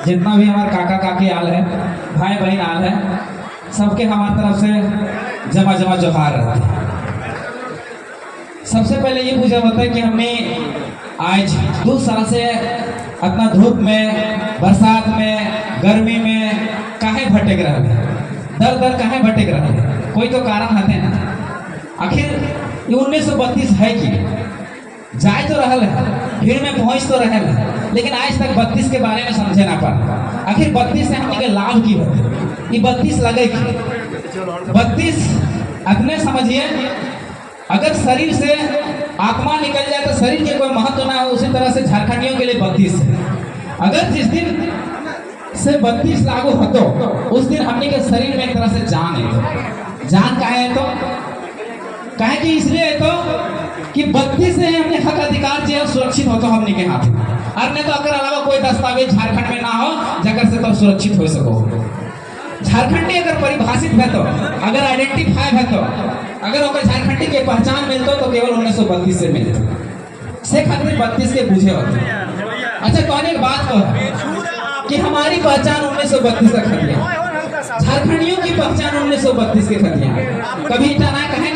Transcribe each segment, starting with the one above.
जितना भी हमारे काका काकी आल है, भाई बहन आल है, सबके हमारी तरफ से जमा जमा जोहार रहते हैं। सबसे पहले ये पूछा होता है कि हमने आज 2 साल से अपना धूप में, बरसात में, गर्मी में काहे भटक रहे हैं, दर दर काहे भटक रहे हैं, कोई तो कारण रहते हैं ना। आखिर ये 1932 है कि जाए तो रहल है, भीड़ में पहुंच तो रहल है, लेकिन आज तक 32 के बारे में समझे ना पा। आखिर 32 से हमने के लाभ की होते, ये 32 लगे कि 32 अपने समझिए, अगर शरीर से आत्मा निकल जाए तो शरीर के कोई महत्व ना हो, उसी तरह से झारखंडियों के लिए 32 है। अगर जिस दिन से 32 लागू होतो उस दिन हमने के शरीर में एक तरह से जान है। जान काहे है तो काहे कि इसलिए है तो कि 32 से हमने हक अधिकार जो है सुरक्षित होतो हमने के हाथ में, और नहीं तो अगर अलावा कोई दस्तावेज झारखंड में ना हो जगह से तो सुरक्षित हो सको। झारखंडी अगर परिभाषित है तो, अगर आइडेंटिफाई है तो, अगर ओकर झारखंडी के पहचान मिलतो तो केवल 1932 से मिलते से खातिर 32 के बुझे होते। अच्छा कौन एक बात कहो कि हमारी पहचान 1932 का खतिया, झारखंडियों की पहचान 1932 के खतिया। कभी इतना ना कहें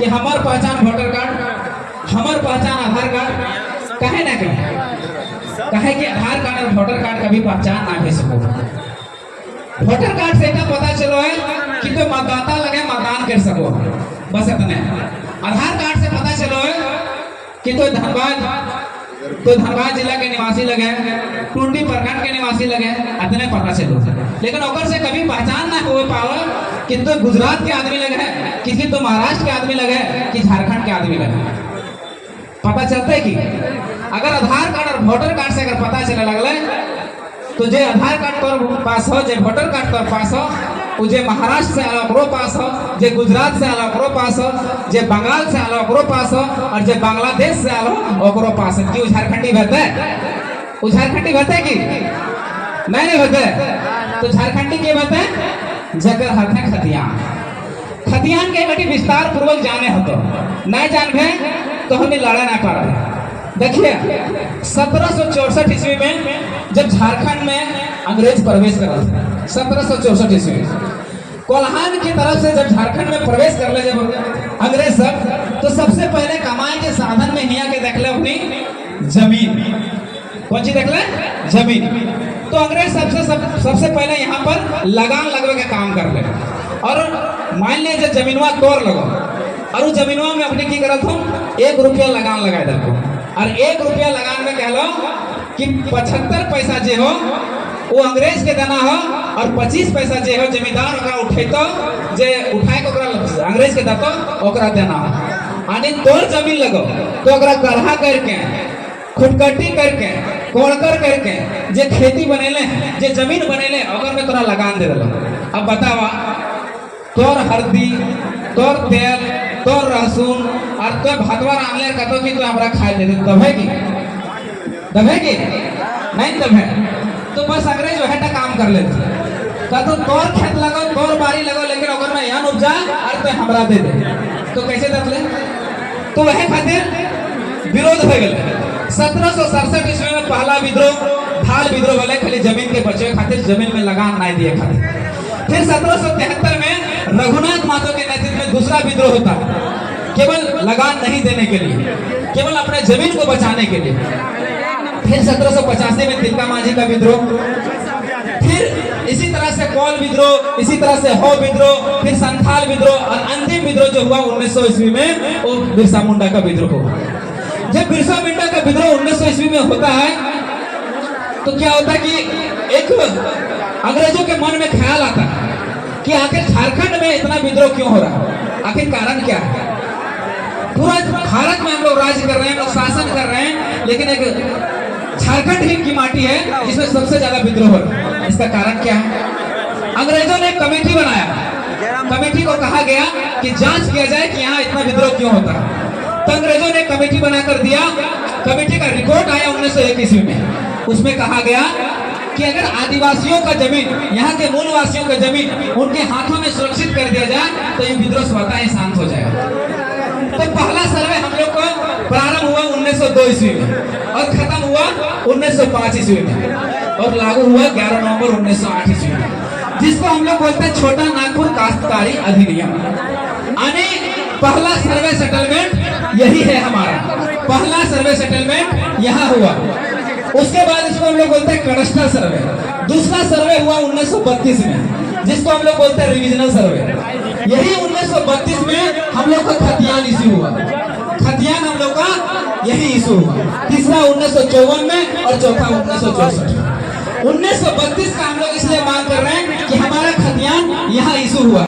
कि हमार पहचान वोटर कार्ड, हमार पहचान आधार कार्ड, कहे ना कहे कि आधार कार्ड और वोटर कार्ड कभी पहचान ना भेज सको। वोटर कार्ड से क्या पता चलो है कि तो मतदाता लगे मतदान कर सको, बस इतने। आधार कार्ड से पता चलो है कि तो धनबाद जिला के निवासी लगे, टूंडी प्रखंड के निवासी लगे, इतने पता चलो। लेकिन ओकर से कभी पहचान ना हो पाओ कि तो गुजरात के आदमी लगे, किसी तो महाराष्ट्र के आदमी लगे, कि झारखंड के आदमी लगे। पता चलता है कि अगर आधार कार्ड और वोटर कार्ड से अगर पता चले लगले तो जे आधार कार्ड तोर पास हो, जे वोटर कार्ड तोर पास हो, वो जे महाराष्ट्र से आला ओकरो पास हो, जे गुजरात से आला ओकरो पास हो, जे बंगाल से आला ओकरो पास हो, और जे बांग्लादेश से आला ओकरो पास हो। कि झारखंडी भरते, वो झारखंडी भरते कि नहीं भरते? तो झारखंडी के भरते जगह हरते खतियान। खतियान के बेटी विस्तार पूर्वक जाने हो तो नहीं जानबे तो हमें लड़ा ना पा। देखिए 1764 ईस्वी में जब झारखंड में अंग्रेज प्रवेश कर रहे थे, 1764 ईस्वी कोल्हान की तरफ से जब झारखंड में प्रवेश कर ले जब अंग्रेज सब, तो सबसे पहले कमाई के साधन में हिया के देख ले अपनी जमीन। कौन सी देख ले? जमीन। तो अंग्रेज सबसे पहले यहाँ पर लगान लगवे के काम कर ले, और मान ले जब जमीनवा तोड़ लगो, और उस जमीनवा में अपने की करत हो 1 रुपया लगान लगा देते, और 1 रुपया लगान में कह लो कि 75 पैसा जे हो वो अंग्रेज के देना हो, और 25 पैसा जे हो जमींदार ओकरा उठेतो, जे उठाए के ओकरा अंग्रेज के देतो ओकरा देना हो। यानी तोर जमीन लगो तो ओकरा गढ़ा करके, खुटकटी करके, कोड़कर करके जे खेती बनेले, जे जमीन बनेले, ओकर में तोरा लगान दे देलो। अब बतावा तोर हल्दी, तोर तेल, तोर लहसुन और तो भातवा रांधले कहतो कि तू हमरा खाए दे तब है कि नहीं तब है। तो बस अंग्रेज वह काम कर लेते, कहतो तोर खेत लगो, तोर बाड़ी लगो, लेकिन ओकर में यहाँ उपजा और तो हमरा दे दे। तो कैसे दे? तो वह खातिर विरोध हो गए। 1767 ईस्वी में पहला विद्रोह धाल विद्रोह वाले खाली जमीन के बचे खातिर, जमीन में लगान नहीं दिए खातिर। फिर 1773 में रघुनाथ मातो के नेतृत्व में दूसरा विद्रोह होता, केवल लगान नहीं देने के लिए, केवल अपने जमीन को बचाने के लिए। फिर 1785 में तिलका मांझी का विद्रोह, फिर इसी तरह से कौल विद्रोह, इसी तरह से हो विद्रोह, फिर संथाल विद्रोह, और अंतिम विद्रोह जो हुआ 1900 ईस्वी में वो बिरसा मुंडा का विद्रोह हुआ। जब बिरसा मुंडा का विद्रोह 1900 ईस्वी में होता है तो क्या होता है कि एक अंग्रेजों के मन में ख्याल आता है कि आखिर झारखंड में इतना विद्रोह क्यों हो रहा है, आखिर कारण क्या है? पूरा भारत में हम लोग राज्य कर रहे हैं, हम लोग शासन कर रहे हैं, लेकिन एक झारखंड ही की माटी है जिसमें सबसे ज्यादा विद्रोह हो रहा है। इसका कारण क्या है? अंग्रेजों ने कमेटी बनाया, कमेटी को कहा गया कि जांच किया जाए कि यहाँ इतना विद्रोह क्यों होता है। तो अंग्रेजों ने कमेटी बनाकर दिया, कमेटी का रिपोर्ट आया 1901 ईस्वी में। उसमें कहा गया कि अगर आदिवासियों का जमीन, यहाँ के मूलवासियों का जमीन उनके हाथों में सुरक्षित कर दिया जाए तो ये विद्रोह स्वतः ही शांत हो जाएगा। तो पहला सर्वे हम लोग को प्रारंभ हुआ 1902 ईस्वी में और खत्म हुआ 1905 ईस्वी में। और लागू हुआ 11 नवंबर 1908 ईस्वी में, जिसको हम लोग बोलते हैं छोटा नागपुर काश्तकारी अधिनियम। यानी पहला सर्वे सेटलमेंट यही है हमारा, पहला सर्वे सेटलमेंट यहाँ हुआ। उसके बाद इसको हम लोग बोलते हैं कड़स्टर सर्वे। दूसरा सर्वे हुआ 1932 में, जिसको हम लोग बोलते हैं रिविजनल सर्वे। यही 1932 में हम लोग का खतियान इशू हुआ, खतियान हम लोग का यही इशू हुआ। तीसरा 1954 में और चौथा 1964। 1932 का हम लोग इसलिए मांग कर रहे हैं कि हमारा खतियान यहाँ इशू हुआ।